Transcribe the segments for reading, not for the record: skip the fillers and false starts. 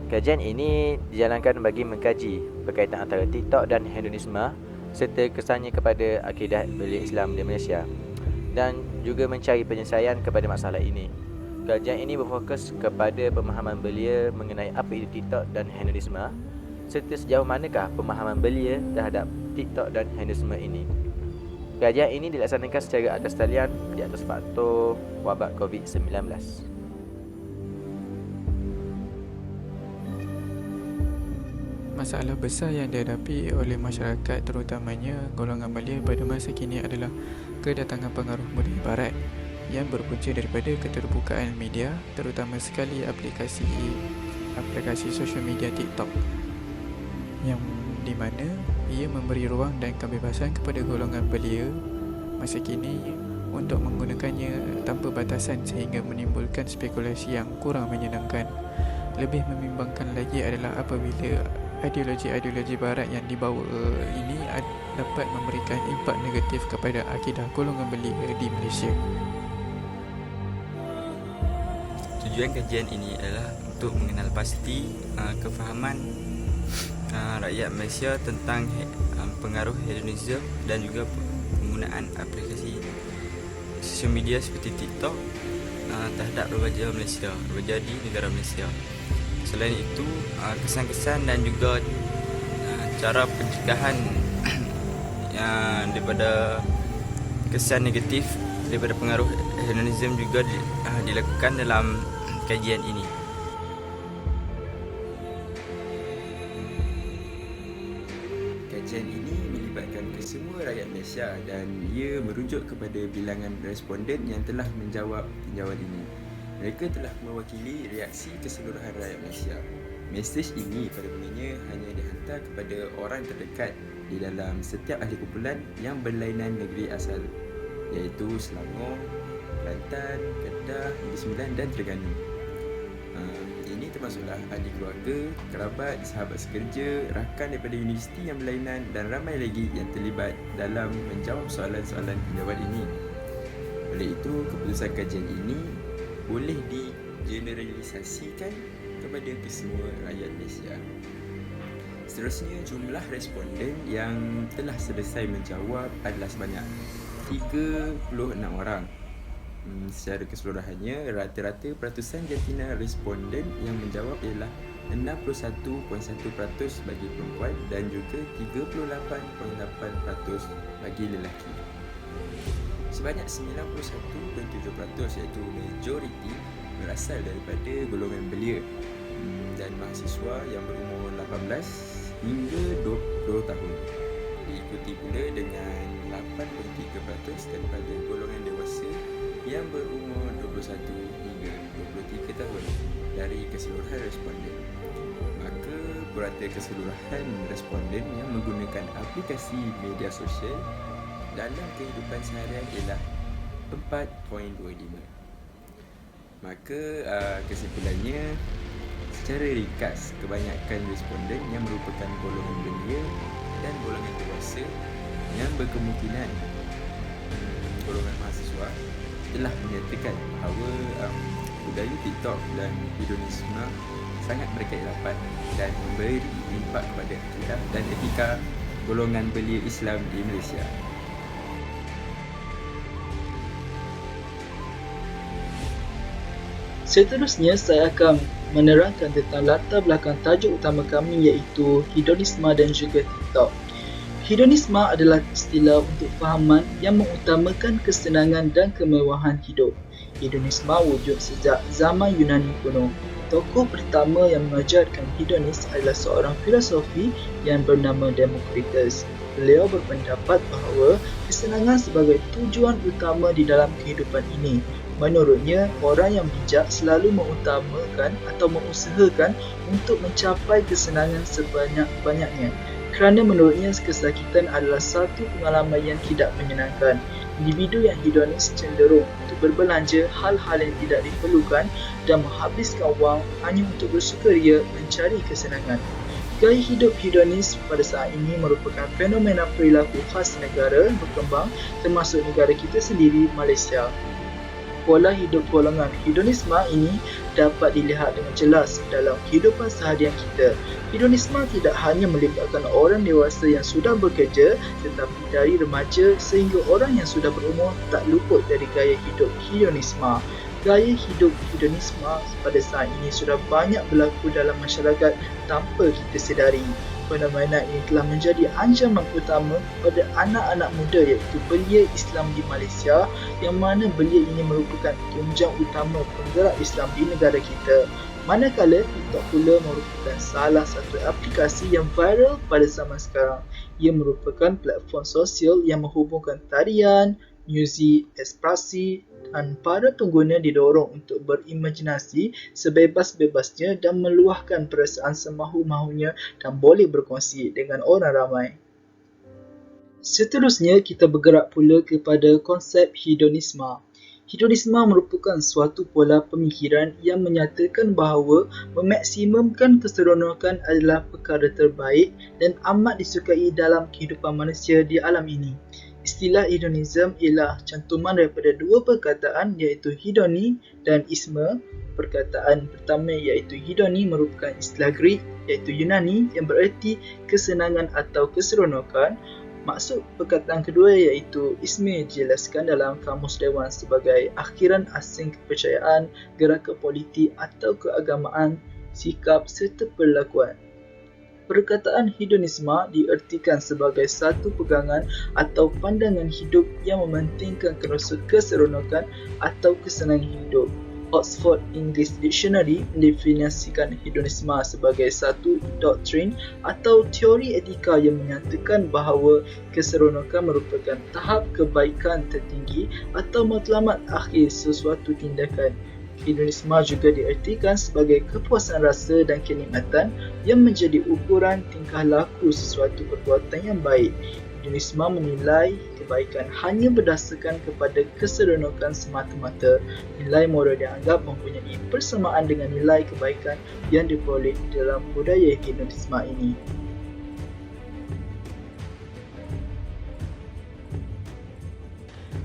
Kajian ini dijalankan bagi mengkaji berkaitan antara TikTok dan hedonisme serta kesannya kepada akidah belia Islam di Malaysia dan juga mencari penyelesaian kepada masalah ini. Kajian ini berfokus kepada pemahaman belia mengenai apa itu TikTok dan hedonisme serta sejauh manakah pemahaman belia terhadap TikTok dan hedonisme ini. Kajian ini dilaksanakan secara atas talian di atas faktor wabak COVID-19. Masalah besar yang dihadapi oleh masyarakat terutamanya golongan belia pada masa kini adalah kedatangan pengaruh budaya barat yang berpunca daripada keterbukaan media, terutama sekali aplikasi sosial media TikTok, yang di mana ia memberi ruang dan kebebasan kepada golongan belia masa kini untuk menggunakannya tanpa batasan sehingga menimbulkan spekulasi yang kurang menyenangkan. Lebih membimbangkan lagi adalah apabila ideologi barat yang dibawa ini dapat memberikan impak negatif kepada akidah golongan belia di Malaysia. Tujuan kajian ini adalah untuk mengenal pasti kefahaman rakyat Malaysia tentang pengaruh hedonisme dan juga penggunaan aplikasi sosial media seperti TikTok terhadap remaja di negara Malaysia. Selain itu, kesan-kesan dan juga cara pencegahan daripada kesan negatif daripada pengaruh hedonisme juga dilakukan dalam kajian ini. Kajian ini melibatkan kesemua rakyat Malaysia dan ia merujuk kepada bilangan responden yang telah menjawab tinjauan ini. Mereka telah mewakili reaksi keseluruhan rakyat Malaysia. Mesej ini pada mulanya hanya dihantar kepada orang terdekat di dalam setiap ahli kumpulan yang berlainan negeri asal, iaitu Selangor, Kelantan, Kedah, Negeri Sembilan dan Terengganu. Ini termasuklah ahli keluarga, kerabat, sahabat sekerja, rakan daripada universiti yang berlainan dan ramai lagi yang terlibat dalam menjawab soalan-soalan tinjauan ini. Oleh itu, keputusan kajian ini boleh digeneralisasikan kepada kesemua rakyat Malaysia. Seterusnya, jumlah responden yang telah selesai menjawab adalah sebanyak 36 orang. Secara keseluruhannya, rata-rata peratusan jantina responden yang menjawab ialah 61.1% bagi perempuan dan juga 38.8% bagi lelaki. Sebanyak 91.7% iaitu majoriti berasal daripada golongan belia dan mahasiswa yang berumur 18 hingga 20 tahun. Diikuti pula dengan 8.3% daripada golongan dewasa yang berumur 21 hingga 23 tahun dari keseluruhan responden. Maka purata keseluruhan responden yang menggunakan aplikasi media sosial dalam kehidupan seharian ialah 4.25. Maka kesimpulannya, secara ringkas, kebanyakan responden yang merupakan golongan belia dan golongan dewasa yang berkemungkinan golongan mahasiswa telah menyatakan bahawa budaya TikTok dan hedonisme sangat berkait rapat dan memberi impak kepada akidah dan etika golongan belia Islam di Malaysia. Seterusnya, saya akan menerangkan tentang latar belakang tajuk utama kami, iaitu hedonisme dan juga TikTok. Hedonisme adalah istilah untuk fahaman yang mengutamakan kesenangan dan kemewahan hidup. Hedonisme wujud sejak zaman Yunani kuno. Tokoh pertama yang mengajarkan hedonis adalah seorang filosofi yang bernama Demokritus. Beliau berpendapat bahawa kesenangan sebagai tujuan utama di dalam kehidupan ini. Menurutnya, orang yang bijak selalu mengutamakan atau mengusahakan untuk mencapai kesenangan sebanyak-banyaknya. Kerana menurutnya, kesakitan adalah satu pengalaman yang tidak menyenangkan. Individu yang hedonis cenderung untuk berbelanja hal-hal yang tidak diperlukan dan menghabiskan wang hanya untuk bersukaria mencari kesenangan. Gaya hidup hedonis pada saat ini merupakan fenomena perilaku khas negara berkembang termasuk negara kita sendiri, Malaysia. pola hidup golongan hedonisme ini dapat dilihat dengan jelas dalam kehidupan seharian kita. Hedonisme tidak hanya melibatkan orang dewasa yang sudah bekerja, tetapi dari remaja sehingga orang yang sudah berumur tak luput dari gaya hidup hedonisme. Gaya hidup hedonisme pada saat ini sudah banyak berlaku dalam masyarakat tanpa kita sedari. Fenomena ini telah menjadi ancaman utama kepada anak-anak muda iaitu belia Islam di Malaysia, yang mana belia ini merupakan tunjang utama penggerak Islam di negara kita. Manakala TikTok pula merupakan salah satu aplikasi yang viral pada zaman sekarang. Ia merupakan platform sosial yang menghubungkan tarian, muzik, ekspresi dan para pengguna didorong untuk berimajinasi sebebas-bebasnya dan meluahkan perasaan semahu-mahunya dan boleh berkongsi dengan orang ramai. Seterusnya, kita bergerak pula kepada konsep hedonisme. Hedonisme merupakan suatu pola pemikiran yang menyatakan bahawa memaksimumkan keseronokan adalah perkara terbaik dan amat disukai dalam kehidupan manusia di alam ini. Istilah hedonism ialah cantuman daripada dua perkataan iaitu hedoni dan isme. Perkataan pertama iaitu hedoni merupakan istilah Greek iaitu Yunani yang bererti kesenangan atau keseronokan. Maksud perkataan kedua iaitu isme dijelaskan dalam Kamus Dewan sebagai akhiran asing kepercayaan, gerakan politik atau keagamaan, sikap serta perlakuan. Perkataan hedonisme diertikan sebagai satu pegangan atau pandangan hidup yang mementingkan keseronokan atau kesenangan hidup. Oxford English Dictionary mendefinisikan hedonisme sebagai satu doktrin atau teori etika yang menyatakan bahawa keseronokan merupakan tahap kebaikan tertinggi atau matlamat akhir sesuatu tindakan. Hedonisme juga diertikan sebagai kepuasan rasa dan kenikmatan yang menjadi ukuran tingkah laku sesuatu perbuatan yang baik. Hedonisme menilai kebaikan hanya berdasarkan kepada keseronokan semata-mata. Nilai moral dianggap mempunyai persamaan dengan nilai kebaikan yang diperoleh dalam budaya hedonisme ini.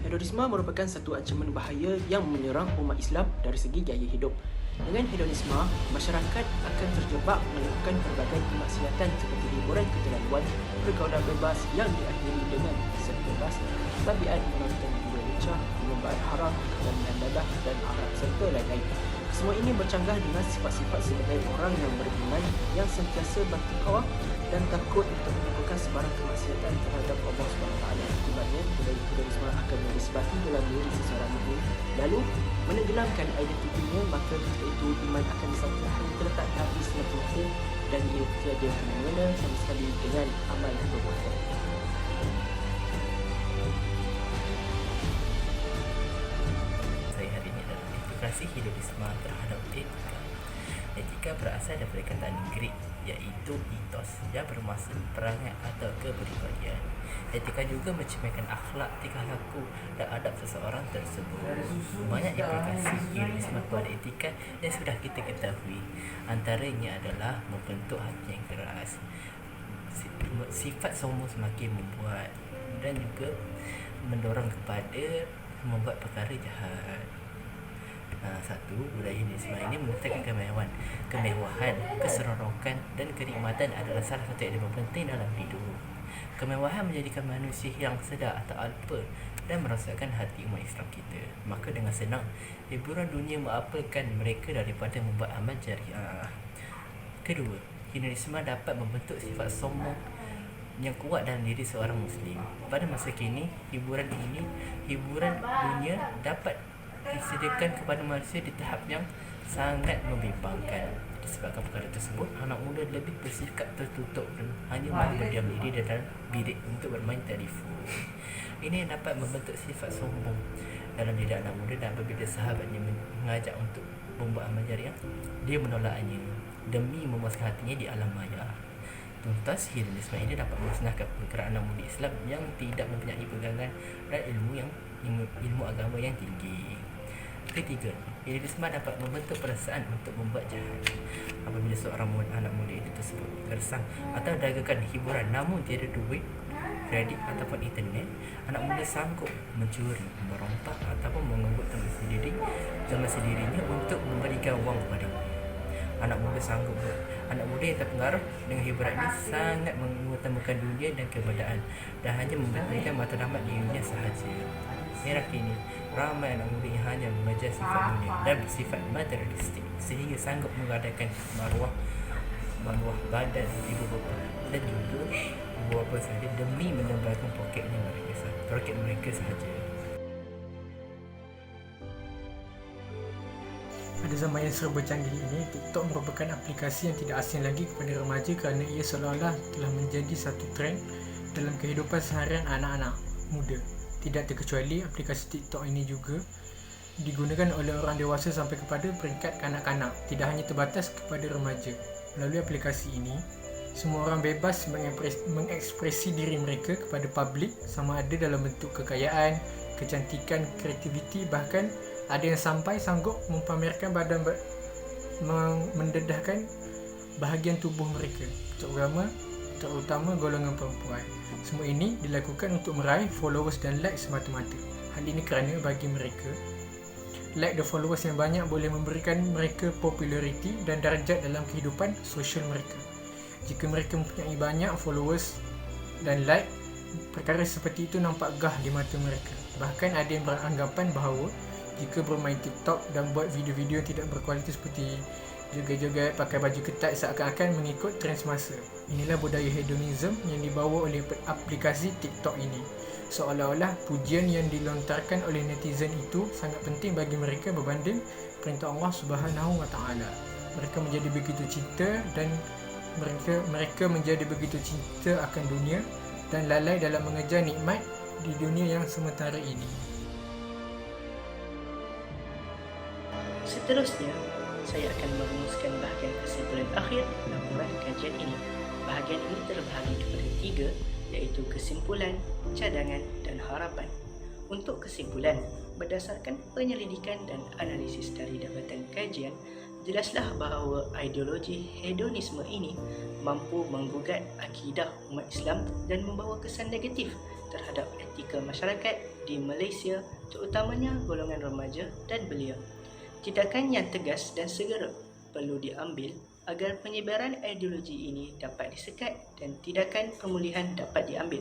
Hedonisme merupakan satu ancaman bahaya yang menyerang umat Islam dari segi gaya hidup. Dengan hedonisme, masyarakat akan terjebak melakukan pelbagai kemaksiatan seperti hiburan keterlaluan, pergaulan bebas yang diakhiri dengan seks bebas, tabiat menonton video lucah, perlombaan haram, pertandingan dadah dan arak serta lain-lain. Semua ini bercanggah dengan sifat-sifat sebagai orang yang beriman yang sentiasa bertakwa dan takut untuk melakukan sebarang kemaksiatan terhadap Allah SWT. Akibatnya, budaya hedonisme akan menisbati dalam diri seseorang ini, lalu menenggelamkan identitinya, maka ketika itu iman akan disangka hanya terletak di hati semata-mata dan ia tiada kena-mengena sama sekali dengan amal perbuatan. Saya hari ini adalah implikasi hedonisme terhadap etika. Etika berasal daripada perkataan Greek iaitu ethos yang bermaksud perangai atau kepribadian. Etika juga mencerminkan akhlak, tingkah laku dan adab seseorang tersebut. Banyak implikasi hedonisme kepada etika yang sudah kita ketahui. Antaranya adalah membentuk hati yang keras, sifat sombong semakin membuat dan juga mendorong kepada membuat perkara jahat. Satu, budaya hedonisme ini menetapkan kemewahan, keseronokan dan kenikmatan adalah salah satu elemen penting dalam hidup. Kemewahan menjadikan manusia yang sedar atau alpa dan merosakkan hati umat Islam kita. Maka dengan senang, hiburan dunia mengapalkan mereka daripada membuat amal jariah. Kedua, hedonisme dapat membentuk sifat sombong yang kuat dalam diri seorang Muslim. Pada masa kini, hiburan dunia dapat disediakan kepada manusia di tahap yang sangat membimbangkan. Disebabkan perkara tersebut, anak muda lebih bersikap tertutup dan hanya mahu berdiam diri dalam bilik untuk bermain telefon. Ini dapat membentuk sifat sombong dalam diri anak muda, dan apabila sahabatnya mengajak untuk membuat amal jariah, dia menolaknya demi memuaskan hatinya di alam maya. Tuntas, hedonisme ini dapat memusnahkan pergerakan anak muda Islam yang tidak mempunyai pegangan dan ilmu agama yang tinggi. Ketiga, hedonisme dapat membentuk perasaan untuk membuat jahat. Apabila seorang anak muda itu tersebut gersang atau dagangkan hiburan namun tiada duit, kredit ataupun internet, anak muda sanggup mencuri, merompak ataupun mengugut zaman sendirinya untuk memberikan wang kepadanya. Anak muda yang terpengaruh dengan hiburan ini sangat mengutamakan dunia dan keberadaan dan hanya memberikan matlamat di dunia sahaja. Era kini, ramai anak muda yang hanya mengejar sifat dunia dan bersifat materialistik sehingga sanggup mengadakan maruah badan ibu bapa dan juga ibu bapa sahaja demi menambahkan poket mereka sahaja. Pada zaman yang serba canggih ini, TikTok merupakan aplikasi yang tidak asing lagi kepada remaja kerana ia seolah-olah telah menjadi satu trend dalam kehidupan seharian anak-anak muda. Tidak terkecuali, aplikasi TikTok ini juga digunakan oleh orang dewasa sampai kepada peringkat kanak-kanak, tidak hanya terbatas kepada remaja. Melalui aplikasi ini, semua orang bebas mengekspresi diri mereka kepada publik, sama ada dalam bentuk kekayaan, kecantikan, kreativiti, bahkan ada yang sampai sanggup mempamerkan badan mendedahkan bahagian tubuh mereka, terutama golongan perempuan. Semua ini dilakukan untuk meraih followers dan like semata-mata. Hal ini kerana bagi mereka, like dan followers yang banyak boleh memberikan mereka populariti dan darjat dalam kehidupan sosial mereka. Jika mereka mempunyai banyak followers dan like, perkara seperti itu nampak gah di mata mereka. Bahkan ada yang beranggapan bahawa jika bermain TikTok dan buat video-video tidak berkualiti seperti joget-joget, pakai baju ketat seakan-akan mengikut trend semasa. Inilah budaya hedonism yang dibawa oleh aplikasi TikTok ini. Seolah-olah pujian yang dilontarkan oleh netizen itu sangat penting bagi mereka berbanding perintah Allah Subhanahu Wa Taala. Mereka menjadi begitu cinta dan mereka menjadi begitu cinta akan dunia dan lalai dalam mengejar nikmat di dunia yang sementara ini. Seterusnya, saya akan merumuskan bahagian kesimpulan akhir laporan kajian ini. Bahagian ini terbahagi kepada 3, iaitu kesimpulan, cadangan dan harapan. Untuk kesimpulan, berdasarkan penyelidikan dan analisis dari Jabatan Kajian, jelaslah bahawa ideologi hedonisme ini mampu menggugat akidah umat Islam dan membawa kesan negatif terhadap etika masyarakat di Malaysia, terutamanya golongan remaja dan belia. Tindakan yang tegas dan segera perlu diambil agar penyebaran ideologi ini dapat disekat dan tindakan pemulihan dapat diambil.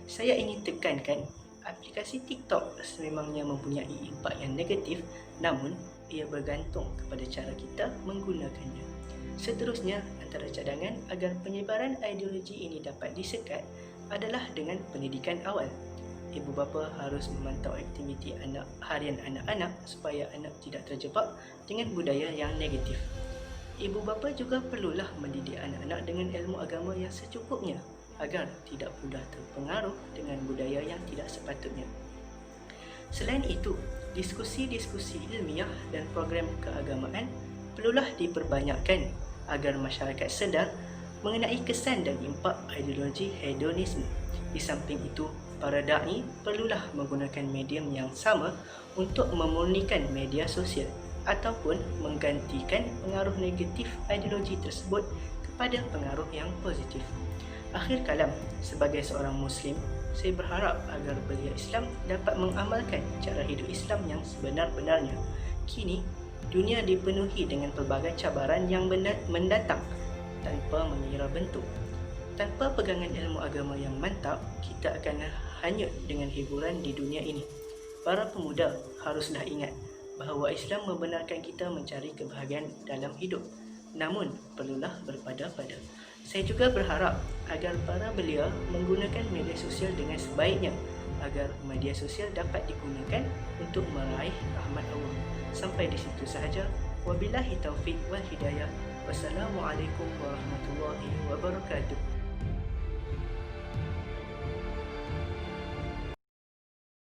Saya ingin tekankan, aplikasi TikTok sememangnya mempunyai impak yang negatif, namun ia bergantung kepada cara kita menggunakannya. Seterusnya, antara cadangan agar penyebaran ideologi ini dapat disekat adalah dengan pendidikan awal. Ibu bapa harus memantau aktiviti harian anak-anak supaya anak tidak terjebak dengan budaya yang negatif. Ibu bapa juga perlulah mendidik anak-anak dengan ilmu agama yang secukupnya agar tidak mudah terpengaruh dengan budaya yang tidak sepatutnya. Selain itu, diskusi-diskusi ilmiah dan program keagamaan perlulah diperbanyakkan agar masyarakat sedar mengenai kesan dan impak ideologi hedonisme. Di samping itu, para da'i perlulah menggunakan medium yang sama untuk memurnikan media sosial ataupun menggantikan pengaruh negatif ideologi tersebut kepada pengaruh yang positif. Akhir kalam, sebagai seorang Muslim, saya berharap agar belia Islam dapat mengamalkan cara hidup Islam yang sebenar-benarnya. Kini, dunia dipenuhi dengan pelbagai cabaran yang mendatang tanpa mengira bentuk. Tanpa pegangan ilmu agama yang mantap, kita akan hanyut dengan hiburan di dunia ini. Para pemuda haruslah ingat bahawa Islam membenarkan kita mencari kebahagiaan dalam hidup, namun perlulah berpada-pada. Saya juga berharap agar para belia menggunakan media sosial dengan sebaiknya agar media sosial dapat digunakan untuk meraih rahmat Allah. Sampai di situ sahaja. Wabillahi taufiq wal hidayah. Wassalamualaikum warahmatullahi wabarakatuh.